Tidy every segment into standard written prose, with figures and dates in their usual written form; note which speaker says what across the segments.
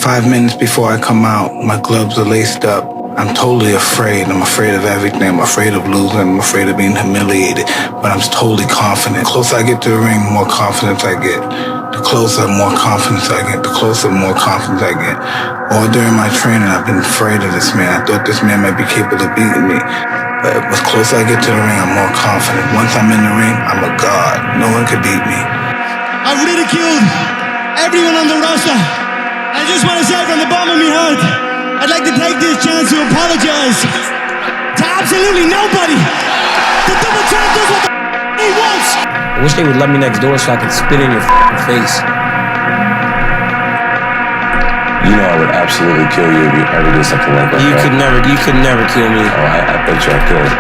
Speaker 1: 5 minutes before I come out, my gloves are laced up. I'm totally afraid. I'm afraid of everything. I'm afraid of losing. I'm afraid of being humiliated. But I'm totally confident. The closer I get to the ring, the more confidence I get. The closer, more confidence I get. The closer, more confidence I get. All during my training, I've been afraid of this man. I thought this man might be capable of beating me. But the closer I get to the ring, I'm more confident. Once I'm in the ring, I'm a god. No one could beat me.
Speaker 2: I've ridiculed everyone on the roster. I just want to say from the bottom of my heart, I'd like to take this chance to apologize to absolutely nobody. The double champ does what the he wants.
Speaker 3: I wish they would let me next door so I could spit in your face.
Speaker 4: You know I would absolutely kill you if you ever did something like that.
Speaker 3: You could never kill me.
Speaker 4: Oh, I bet you I could.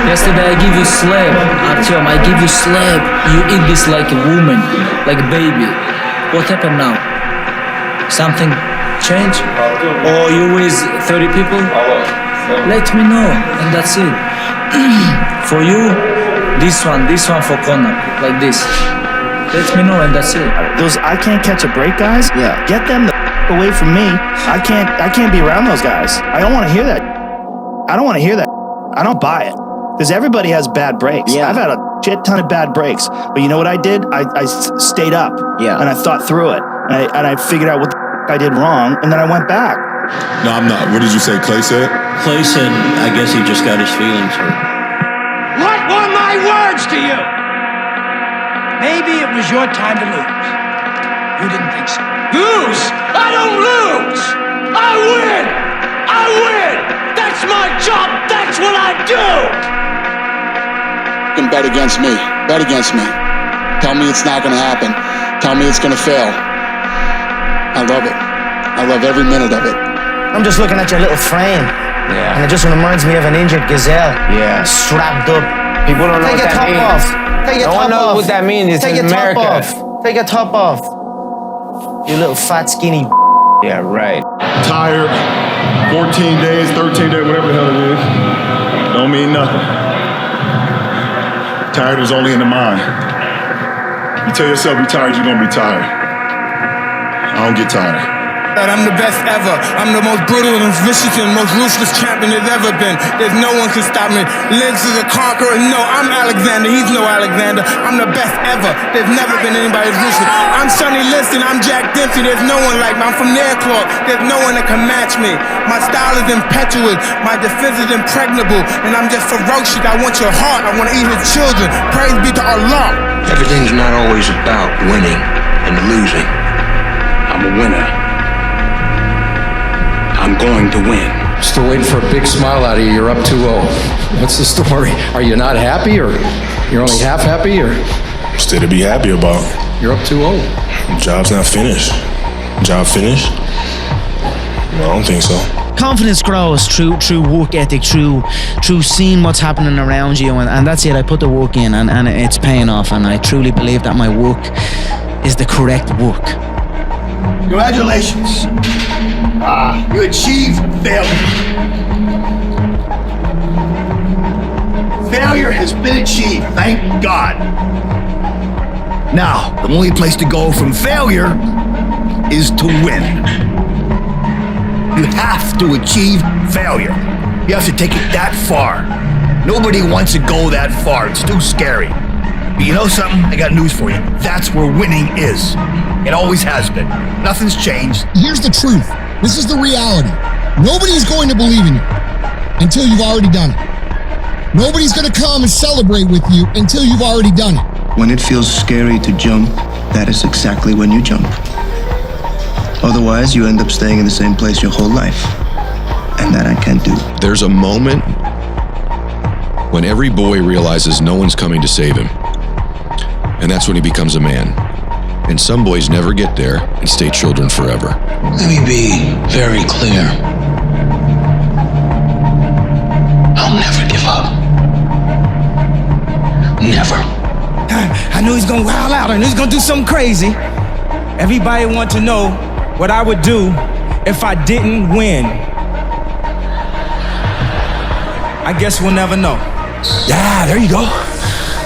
Speaker 5: Yesterday I give you slap, Artyom, I give you slap. You eat this like a woman, like a baby. What happened now? Something changed? Or you with 30 people? Let me know, and that's it. For you, this one for corner, like this. Let me know, and that's it.
Speaker 6: Those I can't catch a break guys,
Speaker 7: Yeah.
Speaker 6: get them the away from me. I can't be around those guys. I don't want to hear that. I don't want to hear that. I don't buy it. Because everybody has bad breaks.
Speaker 7: Yeah.
Speaker 6: I've had a shit ton of bad breaks. But you know what I did? I stayed up.
Speaker 7: Yeah.
Speaker 6: And I thought through it. And I figured out what the I did wrong. And then I went back.
Speaker 8: No, I'm not. What did you say, Clay said?
Speaker 9: Clay said, I guess he just got his feelings hurt.
Speaker 2: What were my words to you? Maybe it was your time to lose. You didn't think so. Lose? I don't lose! I win! I win! That's my job! That's what I do!
Speaker 10: You can bet against me. Bet against me. Tell me it's not going to happen. Tell me it's going to fail. I love it. I love every minute of it.
Speaker 7: I'm just looking at your little frame.
Speaker 3: Yeah.
Speaker 7: And it just reminds me of an injured gazelle.
Speaker 3: Yeah.
Speaker 7: Strapped up.
Speaker 3: People don't know
Speaker 7: Take
Speaker 3: what
Speaker 7: your
Speaker 3: that
Speaker 7: top
Speaker 3: means.
Speaker 7: off. Take your
Speaker 3: No
Speaker 7: top
Speaker 3: one knows
Speaker 7: off.
Speaker 3: what that means. It's
Speaker 7: Take
Speaker 3: in
Speaker 7: your
Speaker 3: America.
Speaker 7: top off. Take your top off. You little fat, skinny.
Speaker 3: Yeah, right.
Speaker 8: Tired, 14 days, 13 days, whatever the hell it is. Don't mean nothing. Tired is only in the mind. You tell yourself you're tired, you're going to be tired. I don't get tired.
Speaker 1: That I'm the best ever. I'm the most brutal and vicious and most ruthless champion there's ever been. There's no one can stop me. Lynx is a conqueror. No, I'm Alexander. He's no Alexander. I'm the best ever. There's never been anybody as ruthless. I'm Sonny Liston. I'm Jack Dempsey. There's no one like me. I'm from Nairclaw. There's no one that can match me. My style is impetuous. My defense is impregnable. And I'm just ferocious. I want your heart. I want to eat his children. Praise be to Allah.
Speaker 9: Everything's not always about winning and losing. I'm a winner. I'm going to win.
Speaker 11: Still waiting for a big smile out of you. You're up 2-0. What's the story? Are you not happy, or you're only half happy, or?
Speaker 8: Still to be happy about.
Speaker 11: You're up 2-0.
Speaker 8: Job's not finished. Job finished? No, I don't think so.
Speaker 6: Confidence grows through work ethic, through seeing what's happening around you, and that's it. I put the work in, and it's paying off, and I truly believe that my work is the correct work.
Speaker 2: Congratulations. You achieved failure. Failure has been achieved, thank God. Now, the only place to go from failure is to win. You have to achieve failure. You have to take it that far. Nobody wants to go that far. It's too scary. But you know something? I got news for you. That's where winning is. It always has been. Nothing's changed.
Speaker 12: Here's the truth. This is the reality. Nobody's going to believe in you until you've already done it. Nobody's going to come and celebrate with you until you've already done it.
Speaker 13: When it feels scary to jump, that is exactly when you jump. Otherwise, you end up staying in the same place your whole life. And that I can't do.
Speaker 14: There's a moment when every boy realizes no one's coming to save him. And that's when he becomes a man. And some boys never get there and stay children forever.
Speaker 9: Let me be very clear. I'll never give up. Never.
Speaker 2: I knew he's gonna wild out. I knew he's gonna do something crazy. Everybody want to know what I would do if I didn't win. I guess we'll never know. Yeah, there you go.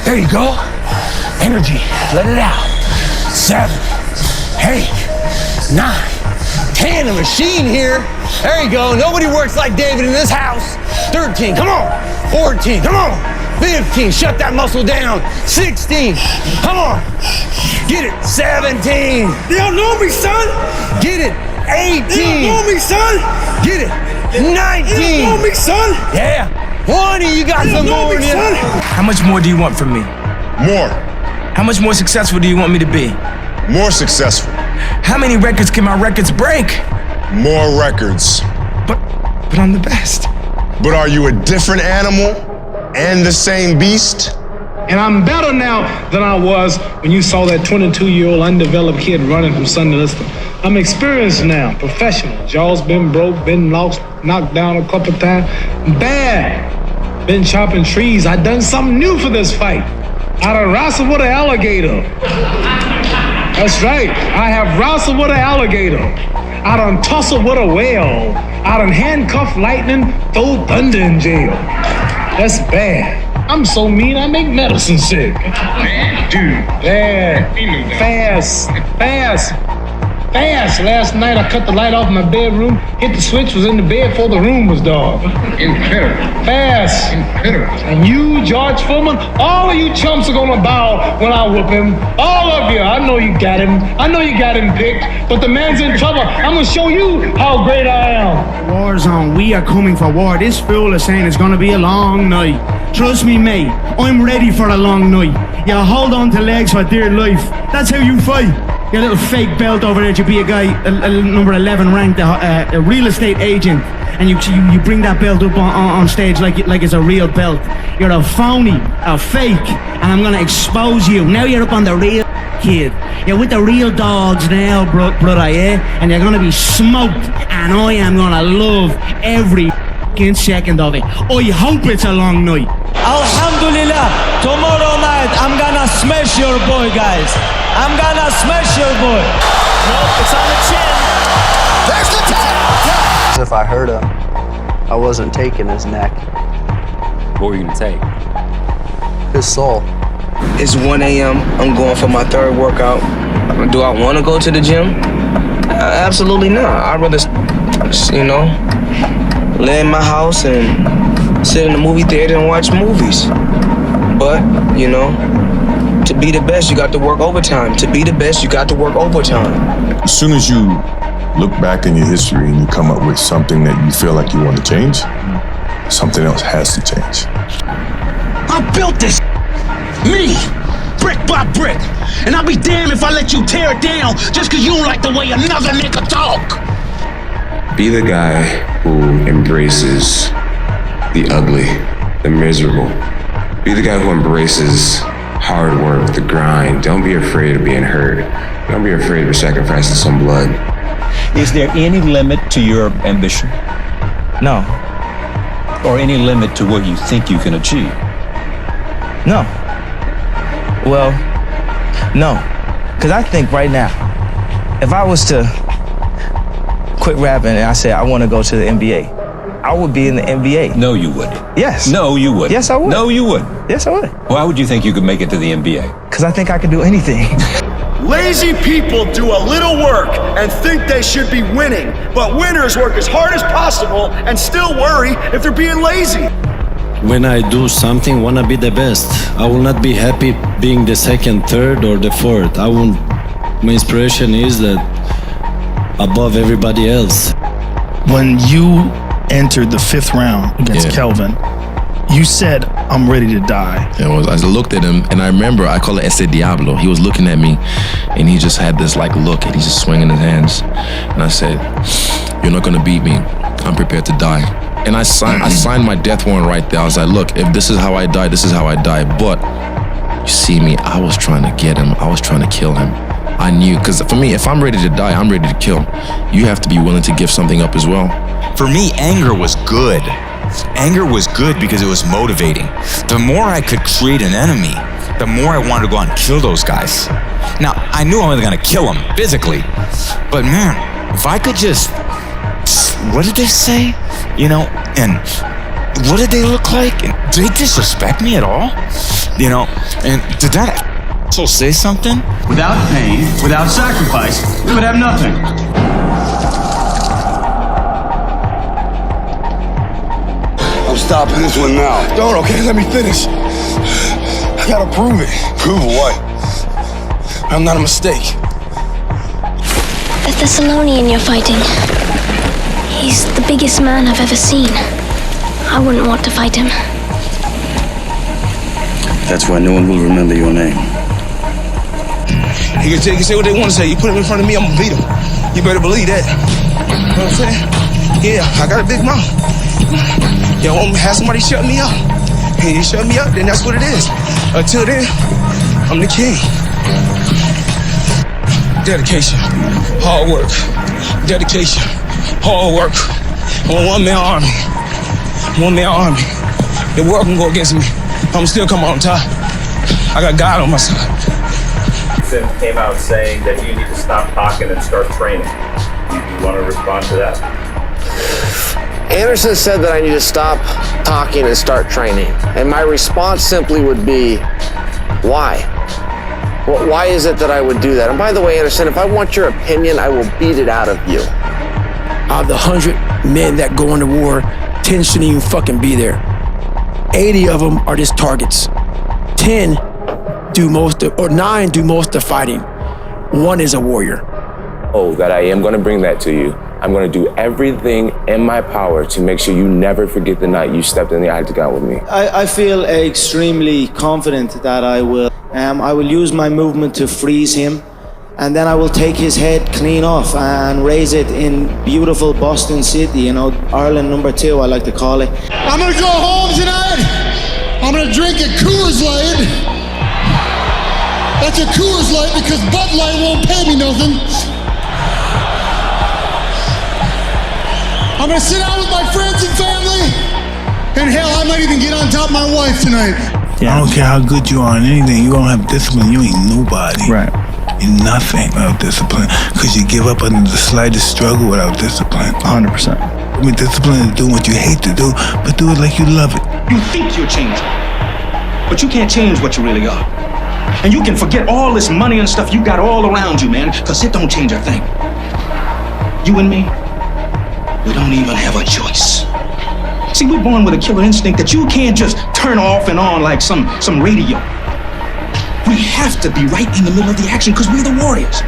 Speaker 2: There you go. Energy, let it out. 7, 8, 9,
Speaker 15: Tanner machine here. There you go. Nobody works like David in this house. 13, come on. 14, come on. 15, shut that muscle down. 16, come on. Get it. 17.
Speaker 16: They don't know me, son.
Speaker 15: Get it. 18.
Speaker 16: They don't know me, son.
Speaker 15: Get it. 19.
Speaker 16: They don't know me, son.
Speaker 15: Yeah. 20, you got some more in you.
Speaker 3: How much more do you want from me?
Speaker 8: More.
Speaker 3: How much more successful do you want me to be?
Speaker 8: More successful.
Speaker 3: How many records can my records break?
Speaker 8: More records.
Speaker 3: But I'm the best.
Speaker 8: But are you a different animal and the same beast?
Speaker 16: And I'm better now than I was when you saw that 22-year-old undeveloped kid running from Sun to Liston. I'm experienced now, professional. Jaw's been broke, been lost, knocked down a couple times. Bad. Been chopping trees. I done something new for this fight. I done wrestled with an alligator. That's right. I have wrestled with an alligator. I done tussled with a whale. I done handcuffed lightning, throw thunder in jail. That's bad. I'm so mean, I make medicine sick. Dude, bad. Fast. Last night I cut the light off my bedroom, hit the switch, was in the bed before the room was dark.
Speaker 17: Incredible.
Speaker 16: Fast.
Speaker 17: Incredible.
Speaker 16: And you, George Foreman, all of you chumps are gonna bow when I whoop him. All of you. I know you got him. I know you got him picked, but the man's in trouble. I'm gonna show you how great I am.
Speaker 18: War's on. We are coming for war. This fool is saying it's gonna be a long night. Trust me, mate. I'm ready for a long night. You hold on to legs for dear life. That's how you fight. Your little fake belt over there to be a guy, number 11 ranked, a real estate agent, and you bring that belt up on stage like it's a real belt. You're a phony, a fake, and I'm gonna expose you. Now you're up on the real kid. You're with the real dogs now, brother, yeah? And you're gonna be smoked, and I am gonna love every second of it. I hope it's a long night.
Speaker 19: Alhamdulillah, tomorrow night I'm gonna smash your boy, guys. I'm gonna smash your boy. Nope, it's on the chin.
Speaker 12: There's the tap.
Speaker 20: If I hurt him, I wasn't taking his neck.
Speaker 21: What were you gonna take?
Speaker 20: His soul.
Speaker 22: It's 1 a.m. I'm going for my third workout. Do I want to go to the gym? Absolutely not. I'd rather, lay in my house and sit in the movie theater and watch movies. But, to be the best, you got to work overtime. To be the best, you got to work overtime.
Speaker 8: As soon as you look back in your history and you come up with something that you feel like you want to change, something else has to change.
Speaker 23: I built this, me, brick by brick. And I'll be damned if I let you tear it down just because you don't like the way another nigga talk.
Speaker 4: Be the guy who embraces the ugly, the miserable. Be the guy who embraces hard work, the grind. Don't be afraid of being hurt. Don't be afraid of sacrificing some blood.
Speaker 24: Is there any limit to your ambition?
Speaker 3: No.
Speaker 24: Or any limit to what you think you can achieve?
Speaker 3: No. Well, no. Because I think right now, if I was to quit rapping and I said I want to go to the NBA, I would be in the NBA.
Speaker 24: No, you wouldn't.
Speaker 3: Yes.
Speaker 24: No, you wouldn't.
Speaker 3: Yes, I would.
Speaker 24: No, you wouldn't.
Speaker 3: Yes, I would.
Speaker 24: Why would you think you could make it to the NBA?
Speaker 3: Because I think I could do anything.
Speaker 25: Lazy people do a little work and think they should be winning, but winners work as hard as possible and still worry if they're being lazy.
Speaker 26: When I do something, wanna be the best. I will not be happy being the second, third, or the fourth. My inspiration is that above everybody else.
Speaker 27: When you entered the 5th round against Kelvin, you said, I'm ready to die.
Speaker 14: I looked at him, and I remember, I call it Ese Diablo. He was looking at me, and he just had this look, and he's just swinging his hands. And I said, you're not gonna beat me. I'm prepared to die. And I signed my death warrant right there. I was like, look, if this is how I die, this is how I die. But you see me, I was trying to get him. I was trying to kill him. I knew, because for me, if I'm ready to die, I'm ready to kill. You have to be willing to give something up as well.
Speaker 28: For me, anger was good. Anger was good because it was motivating. The more I could create an enemy, the more I wanted to go out and kill those guys. Now, I knew I wasn't gonna kill them physically, but man, if I could just, what did they say? And what did they look like? And did they disrespect me at all? And did that so say something?
Speaker 25: Without pain, without sacrifice, we would have nothing.
Speaker 1: stopping this one now.
Speaker 5: Don't, okay, let me finish. I gotta prove it.
Speaker 1: Prove what?
Speaker 5: I'm not a mistake.
Speaker 6: The Thessalonian you're fighting. He's the biggest man I've ever seen. I wouldn't want to fight him.
Speaker 7: That's why no one will remember your name.
Speaker 5: He can say what they want to say. You put him in front of me, I'm gonna beat him. You better believe that. You know what I'm saying? Yeah, I got a big mouth. You want to have somebody shut me up. And you shut me up, then that's what it is. Until then, I'm the king. Dedication, hard work. Dedication, hard work. I'm a one-man army. One-man army. The world can go against me. I'm still come on top. I got God on my side.
Speaker 10: Tyson came out saying that you need to stop talking and start training. You want to respond to that?
Speaker 11: Anderson said that I need to stop talking and start training. And my response simply would be, why? Well, why is it that I would do that? And by the way, Anderson, if I want your opinion, I will beat it out of you.
Speaker 13: Out of the 100 men that go into war, 10 shouldn't even fucking be there. 80 of them are just targets. 10 do most of, or 9 do most of the fighting. 1 is a warrior.
Speaker 4: Oh, that I am going to bring that to you. I'm going to do everything in my power to make sure you never forget the night you stepped in the octagon with me.
Speaker 3: I feel extremely confident that I will use my movement to freeze him, and then I will take his head clean off and raise it in beautiful Boston City, you know, Ireland number 2, I like to call it.
Speaker 12: I'm gonna go home tonight. I'm gonna drink a Coors Light. That's a Coors Light because Bud Light won't pay me nothing. I'm gonna sit down with my friends and family, and hell, I might even get on top of my wife tonight.
Speaker 27: Yeah. I don't care how good you are in anything, you don't have discipline, you ain't nobody. Right. You're nothing without discipline, because you give up under the slightest struggle without discipline. 100%. I mean, discipline is doing what you hate to do, but do it like you love it.
Speaker 17: You think you're changing, but you can't change what you really are. And you can forget all this money and stuff you got all around you, man, because it don't change a thing. You and me, we don't even have a choice. See, we're born with a killer instinct that you can't just turn off and on like some radio. We have to be right in the middle of the action because we're the warriors.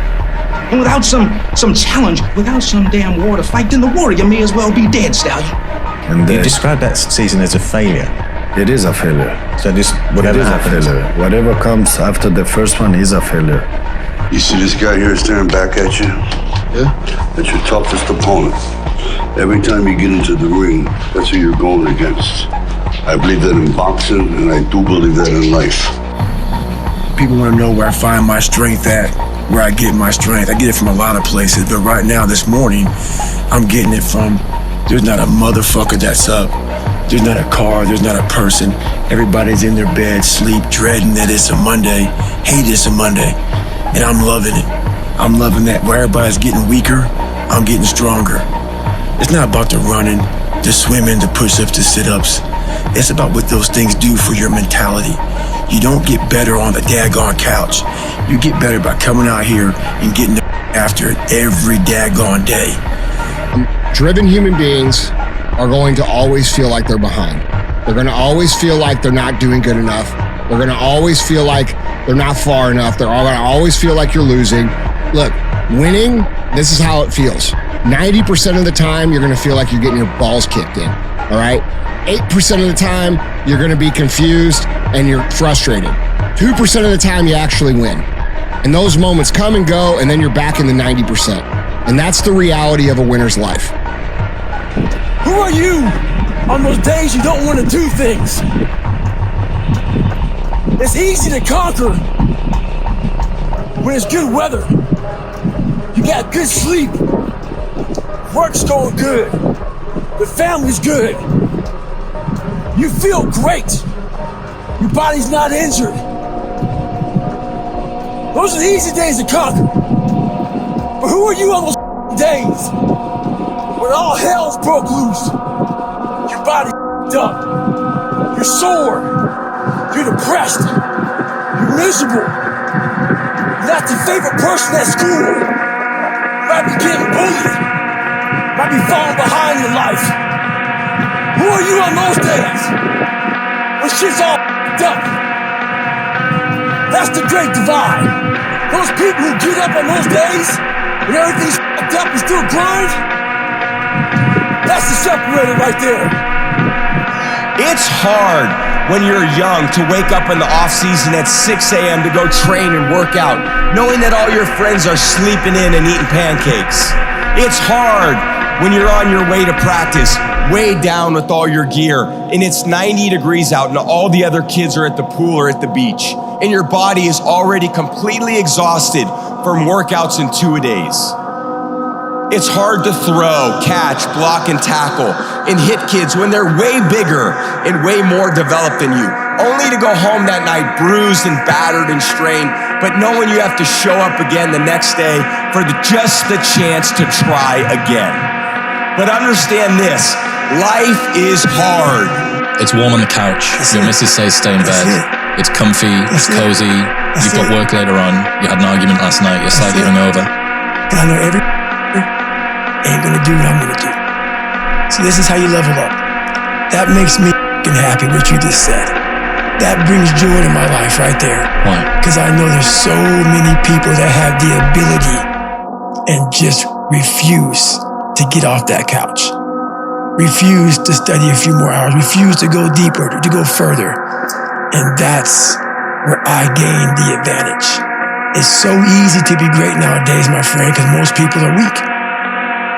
Speaker 17: And without some challenge, without some damn war to fight, then the warrior may as well be dead, Stallion.
Speaker 29: And you described that season as a failure.
Speaker 30: It is a failure.
Speaker 29: So this, whatever happens,
Speaker 30: whatever comes after the first one is a failure.
Speaker 1: You see this guy here staring back at you? Yeah? That's your toughest opponent. Every time you get into the ring, that's who you're going against. I believe that in boxing, and I do believe that in life.
Speaker 13: People want to know where I find my strength at, where I get my strength. I get it from a lot of places, but right now, this morning, I'm getting it from, there's not a motherfucker that's up. There's not a car, there's not a person. Everybody's in their bed, sleep, dreading that it's a Monday, hate it's a Monday. And I'm loving it. I'm loving that where everybody's getting weaker, I'm getting stronger. It's not about the running, the swimming, the push-ups, the sit-ups. It's about what those things do for your mentality. You don't get better on the daggone couch. You get better by coming out here and getting after it every daggone day.
Speaker 12: Driven human beings are going to always feel like they're behind. They're going to always feel like they're not doing good enough. They're going to always feel like they're not far enough. They're all going to always feel like you're losing. Look, winning, this is how it feels. 90% of the time, you're going to feel like you're getting your balls kicked in, all right? 8% of the time, you're going to be confused and you're frustrated. 2% of the time, you actually win. And those moments come and go, and then you're back in the 90%. And that's the reality of a winner's life.
Speaker 13: Who are you on those days you don't want to do things? It's easy to conquer when it's good weather. You got good sleep. Work's going good. The family's good. You feel great. Your body's not injured. Those are the easy days to conquer. But who are you on those days when all hell's broke loose? Your body's up. You're sore. You're depressed. You're miserable. You're not your favorite person at school. You might be getting bullied. You might be falling behind in life.
Speaker 23: Who are you on those days? When shit's all f***ed up. That's the great divide. Those people who get up on those days when everything's f***ed up and still grind, that's the separator right there.
Speaker 2: It's hard when you're young to wake up in the off season at 6 a.m. to go train and work out, knowing that all your friends are sleeping in and eating pancakes. It's hard when you're on your way to practice, weighed down with all your gear, and it's 90 degrees out and all the other kids are at the pool or at the beach, and your body is already completely exhausted from workouts in 2-a-days. It's hard to throw, catch, block, and tackle, and hit kids when they're way bigger and way more developed than you, only to go home that night bruised and battered and strained, but knowing you have to show up again the next day for just the chance to try again. But understand this, life is hard.
Speaker 8: It's warm on the couch. Your missus says stay in bed. It's comfy, it's cozy. You've got work later on. You had an argument last night. You're slightly hungover.
Speaker 23: I know every ain't gonna do what I'm gonna do. So this is how you level up. That makes me happy what you just said. That brings joy to my life right there.
Speaker 8: Why?
Speaker 23: Because I know there's so many people that have the ability and just refuse to get off that couch. Refuse to study a few more hours. Refuse to go deeper, to go further. And that's where I gain the advantage. It's so easy to be great nowadays, my friend, because most people are weak.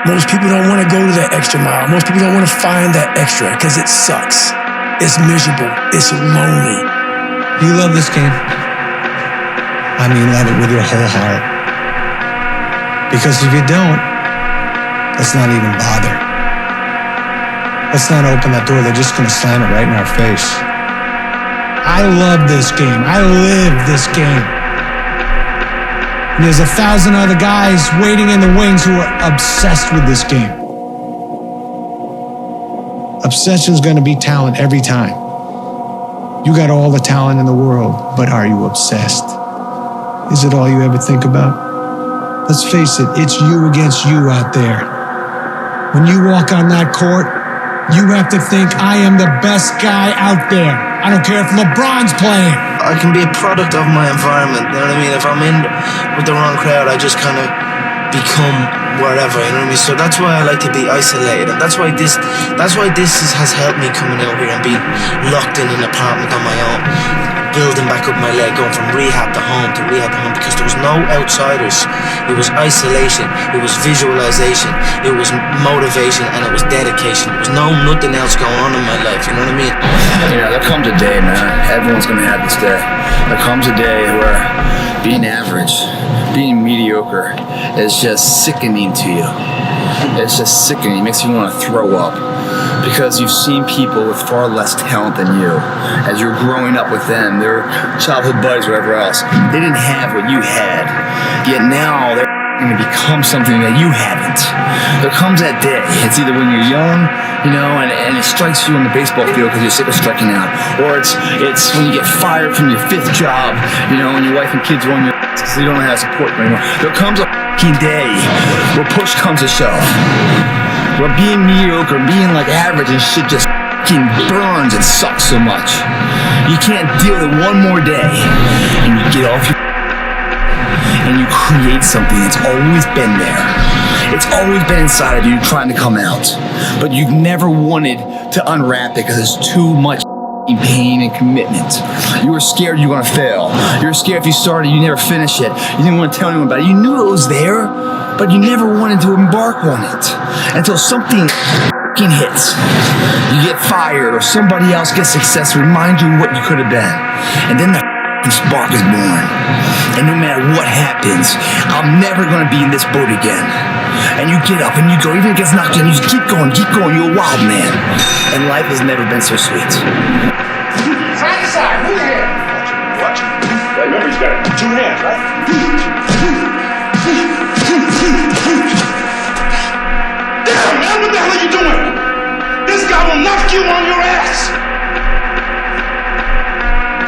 Speaker 23: Most people don't want to go to that extra mile. Most people don't want to find that extra because it sucks. It's miserable. It's lonely.
Speaker 9: Do you love this game? I mean, love it with your whole heart. Because if you don't, let's not even bother. Let's not open that door. They're just going to slam it right in our face. I love this game. I live this game. And there's 1,000 other guys waiting in the wings who are obsessed with this game. Obsession's gonna be talent every time. You got all the talent in the world, but are you obsessed? Is it all you ever think about? Let's face it, it's you against you out there. When you walk on that court, you have to think, I am the best guy out there. I don't care if LeBron's playing.
Speaker 15: I can be a product of my environment, you know what I mean? If I'm in with the wrong crowd, I just kind of become whatever, you know what I mean? So that's why I like to be isolated, and that's why this has helped me coming out here and being locked in an apartment on my own, building back up my leg, going from rehab to home, because there was no outsiders. It was isolation, it was visualization, it was motivation, and it was dedication. There was nothing else going on in my life, you know what I mean?
Speaker 16: You know, there comes a day, man, everyone's gonna have this day. There comes a day where being average, being mediocre is just sickening to you. It's just sickening, it makes you want to throw up. Because you've seen people with far less talent than you. As you're growing up with them, their childhood buddies, whatever else, they didn't have what you had. Yet now they're going to become something that you haven't. There comes that day. It's either when you're young, you know, and it strikes you on the baseball field because you're sick of striking out, or it's when you get fired from your 5th job, you know, and your wife and kids are on your because they don't know how to support you anymore. There comes a day where push comes to shove. Where being mediocre, being like average and shit just fucking burns and sucks so much. You can't deal with it one more day. And you get off your and you create something that's always been there. It's always been inside of you trying to come out. But you've never wanted to unwrap it because it's too much pain and commitment. You were scared you were going to fail. You were scared if you started, you never finish it. You didn't want to tell anyone about it. You knew it was there, but you never wanted to embark on it until something hits. You get fired or somebody else gets success, remind you what you could have been. And then the spark is born. And no matter what happens, I'm never going to be in this boat again. And you get up and you go, even if it gets knocked in, you just keep going, you're a wild man. And life has never been so sweet.
Speaker 23: Right side, move here.
Speaker 25: Watch it. Remember, he's got 2 hands, right?
Speaker 23: Damn, man, what the hell are you doing? This guy will knock you on your ass.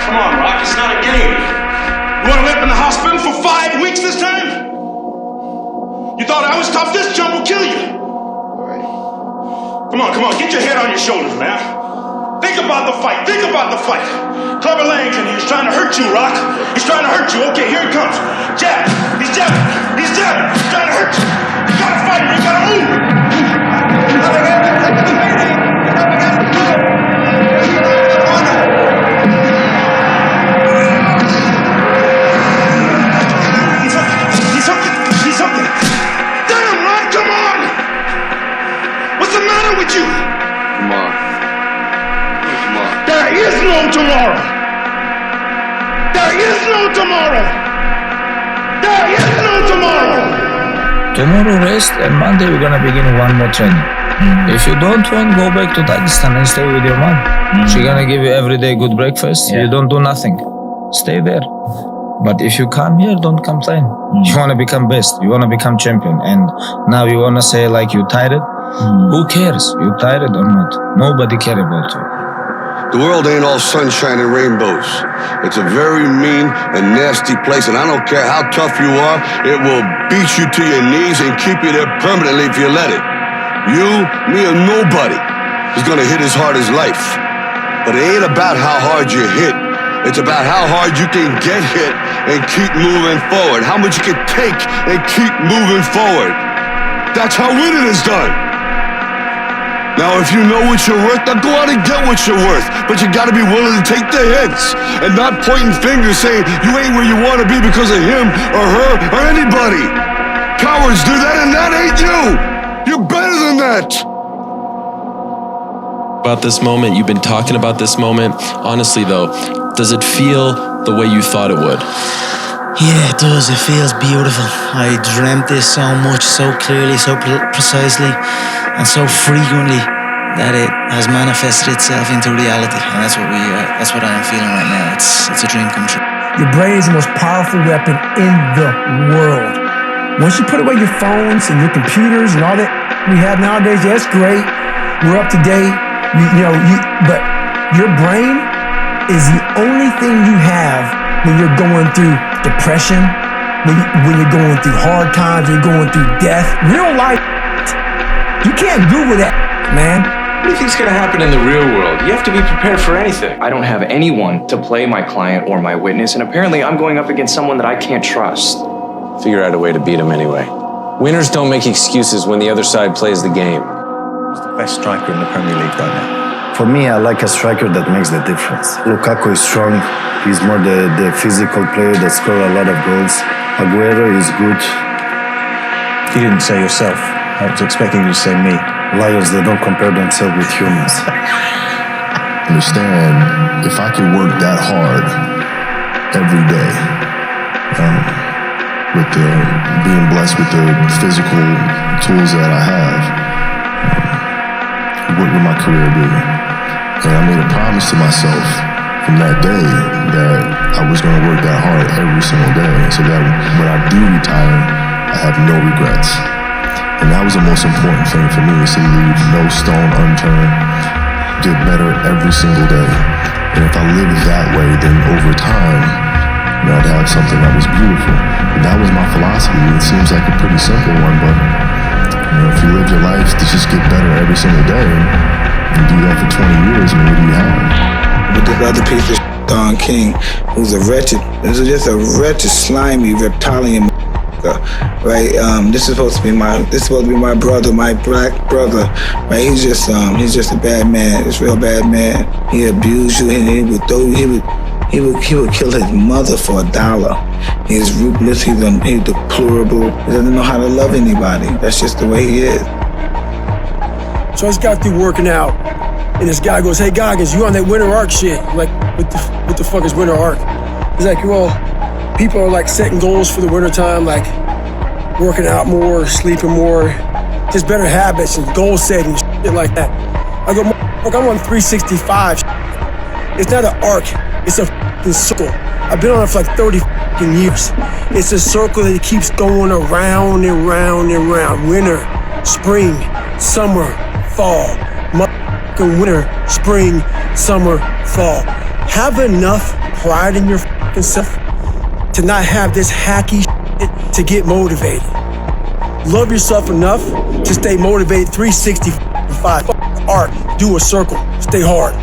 Speaker 25: Come on, Rock, it's not a game.
Speaker 23: You want to live in the hospital for 5 weeks this time? You thought I was tough? This jump will kill you.
Speaker 17: Come on, get your head on your shoulders, man. Think about the fight. Clubber Langton, he was trying to hurt you, Rock. He's trying to hurt you. Okay, here it comes. Jab. He's jabbing. He's trying to hurt you. You gotta fight him. You gotta move. He's hooking. Damn, Rock, come on. What's the matter with you?
Speaker 1: Come on.
Speaker 17: There is no tomorrow. There is no tomorrow. There is no tomorrow.
Speaker 15: Tomorrow rest, and Monday we're gonna begin one more training. If you don't want, go back to Dagestan and stay with your mom. She's gonna give you every day good breakfast. You don't do nothing. Stay there. But if you come here, don't complain. You wanna become best. You wanna become champion. And now you wanna say like you tired? Who cares? You tired or not? Nobody care about you.
Speaker 1: The world ain't all sunshine and rainbows. It's a very mean and nasty place, and I don't care how tough you are, it will beat you to your knees and keep you there permanently if you let it. You, me, or nobody is gonna hit as hard as life. But it ain't about how hard you hit. It's about how hard you can get hit and keep moving forward. How much you can take and keep moving forward. That's how winning is done. Now, if you know what you're worth, now go out and get what you're worth. But you gotta be willing to take the hits and not pointing fingers saying you ain't where you wanna be because of him or her or anybody. Cowards do that, and that ain't you. You're better than that.
Speaker 6: About this moment, you've been talking about this moment. Honestly, though, does it feel the way you thought it would?
Speaker 15: Yeah, it does. It feels beautiful. I dreamt this so much, so clearly, so precisely, and so frequently that it has manifested itself into reality. And that's what I am feeling right now. It's a dream come true.
Speaker 23: Your brain is the most powerful weapon in the world. Once you put away your phones and your computers and all that we have nowadays, yeah, it's great. We're up to date. But your brain is the only thing you have when you're going through depression, when you're going through hard times, when you're going through death. Real life, you can't Google that, man.
Speaker 14: What do you think's gonna happen in the real world? You have to be prepared for anything. I don't have anyone to play my client or my witness, and apparently I'm going up against someone that I can't trust.
Speaker 18: Figure out a way to beat him anyway. Winners don't make excuses when the other side plays the game.
Speaker 29: Who's the best striker in the Premier League right now?
Speaker 30: For me, I like a striker that makes the difference. Lukaku is strong. He's more the physical player that scores a lot of goals. Aguero is good.
Speaker 29: You didn't say yourself. I was expecting you to say me.
Speaker 30: Liars, they don't compare themselves with humans.
Speaker 19: Understand, if I could work that hard every day, with being blessed with the physical tools that I have, what would my career be? And I made a promise to myself from that day that I was going to work that hard every single day so that when I do retire, I have no regrets. And that was the most important thing for me, is to leave no stone unturned, get better every single day. And if I lived that way, then over time, I'd have something that was beautiful. And that was my philosophy. It seems like a pretty simple one, but if you live your life to just get better every single day, and do that for 20 years, what do you have?
Speaker 13: With the other piece of Don King, who's just a wretched, slimy, reptilian right? This is supposed to be my brother, my black brother, right? He's just a bad man, just real bad man. He abused you, and he would kill his mother for $1. He's ruthless, he's deplorable, he doesn't know how to love anybody. That's just the way he is.
Speaker 23: So I just got through working out, and this guy goes, "Hey Goggins, you on that winter arc shit?" I'm like, what the fuck is winter arc? He's like, well, people are like setting goals for the winter time, like working out more, sleeping more, just better habits and goal setting, shit like that. I go, look, I'm on 365. It's not an arc, it's a fucking circle. I've been on it for like 30 fucking years. It's a circle that keeps going around and round and round. Winter, spring, summer, fall. Motherfucking winter, spring, summer, fall. Have enough pride in your fucking self to not have this hacky shit to get motivated. Love yourself enough to stay motivated 365. arc, do a circle, stay hard.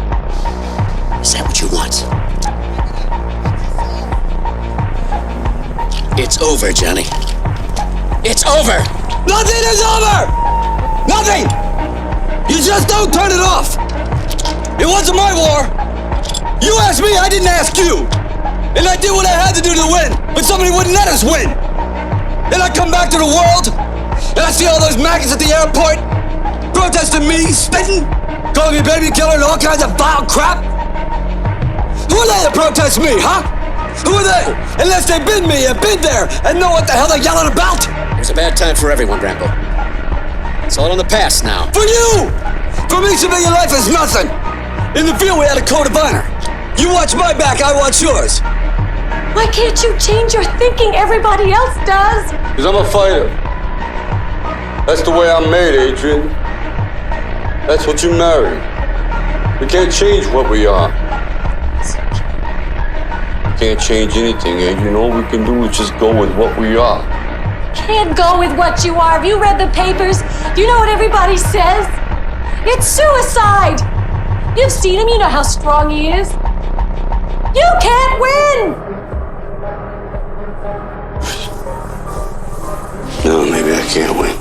Speaker 5: Is that what you want? It's over, Johnny. It's over!
Speaker 7: Nothing is over! Nothing! You just don't turn it off! It wasn't my war! You asked me, I didn't ask you! And I did what I had to do to win, but somebody wouldn't let us win! And I come back to the world, and I see all those maggots at the airport protesting me, spitting, calling me baby killer and all kinds of vile crap! Who are they to protest me, huh? Who are they? Unless they've been me and been there and know what the hell they're yelling about!
Speaker 5: It was a bad time for everyone, Rambo. It's all in the past now.
Speaker 7: For you! For me, civilian life is nothing! In the field, we had a code of honor. You watch my back, I watch yours.
Speaker 10: Why can't you change your thinking? Everybody else does.
Speaker 1: Because I'm a fighter. That's the way I'm made, Adrian. That's what you marry. We can't change what we are. We can't change anything, Adrian. All we can do is just go with what we are.
Speaker 10: Can't go with what you are. Have you read the papers? Do you know what everybody says? It's suicide. You've seen him. You know how strong he is. You can't win.
Speaker 1: No, maybe I can't win.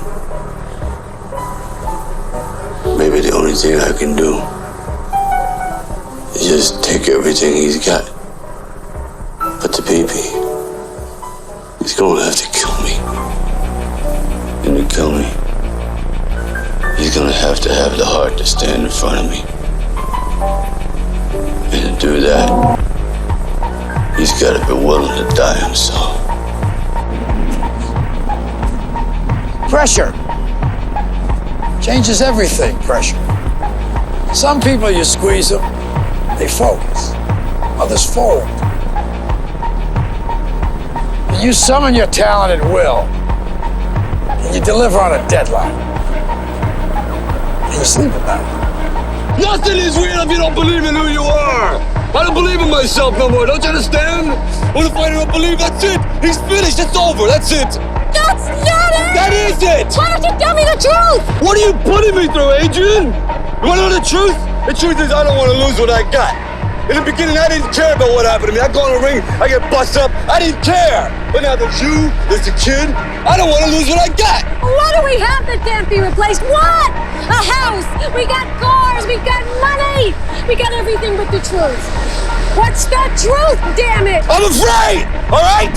Speaker 1: Maybe the only thing I can do is just take everything he's got. But the baby, he's gonna have to kill me. And to kill me, he's gonna have the heart to stand in front of me. And to do that, he's gotta be willing to die himself.
Speaker 11: Pressure changes everything, pressure. Some people, you squeeze them, they focus. Others fold. And you summon your talent at will, and you deliver on a deadline. And you sleep at night.
Speaker 1: Nothing is real if you don't believe in who you are. I don't believe in myself no more, don't you understand? When a fighter don't believe, that's it. He's finished, it's over, that's it.
Speaker 10: That's not it!
Speaker 1: That is it!
Speaker 10: Why don't you tell me the truth?
Speaker 1: What are you putting me through, Adrian? You wanna know the truth? The truth is I don't wanna lose what I got. In the beginning, I didn't care about what happened to me. I go in the ring, I get busted up, I didn't care. But now there's you, there's the kid, I don't wanna lose what I got.
Speaker 10: What do we have that can't be replaced? What? A house, we got cars, we got money, we got everything but the truth. What's the truth, damn it?
Speaker 1: I'm afraid, all right?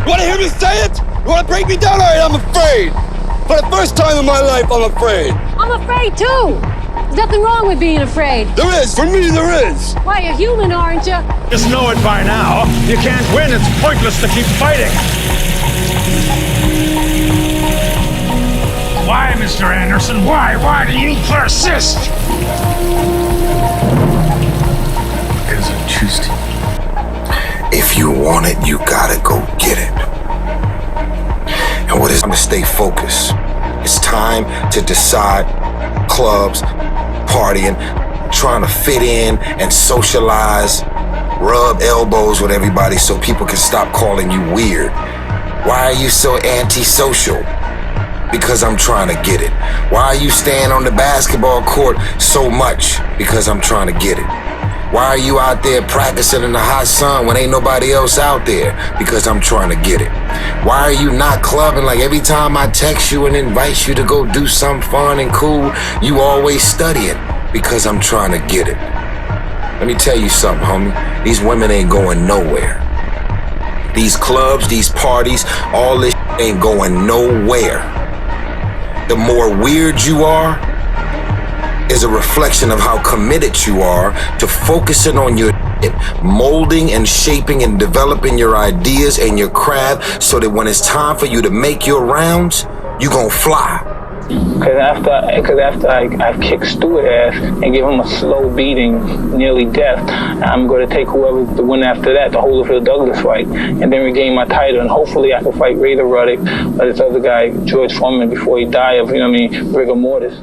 Speaker 1: You wanna hear me say it? You wanna break me down? All right, I'm afraid. For the first time in my life, I'm afraid.
Speaker 10: I'm afraid too. There's nothing wrong with being afraid.
Speaker 1: There is, for me there is.
Speaker 10: Why, you're human, aren't you?
Speaker 20: Just know it by now. You can't win, it's pointless to keep fighting. Why, Mr. Anderson? Why? Why do you persist?
Speaker 21: Because I choose to. If you want it, you gotta go get it. And what is time to stay focused? It's time to decide clubs, partying, trying to fit in and socialize, rub elbows with everybody so people can stop calling you weird. Why are you so antisocial? Because I'm trying to get it. Why are you staying on the basketball court so much? Because I'm trying to get it. Why are you out there practicing in the hot sun when ain't nobody else out there? Because I'm trying to get it. Why are you not clubbing like every time I text you and invite you to go do something fun and cool, you always studying? Because I'm trying to get it. Let me tell you something, homie. These women ain't going nowhere. These clubs, these parties, all this ain't going nowhere. The more weird you are, is a reflection of how committed you are to focusing on your molding and shaping and developing your ideas and your craft so that when it's time for you to make your rounds, you gon' fly.
Speaker 22: Because after I kick Stewart ass and give him a slow beating, nearly death, I'm going to take whoever the win after that, the Holyfield Douglas fight, and then regain my title. And hopefully I can fight Raider Ruddock or this other guy, George Foreman, before he die of, rigor mortis.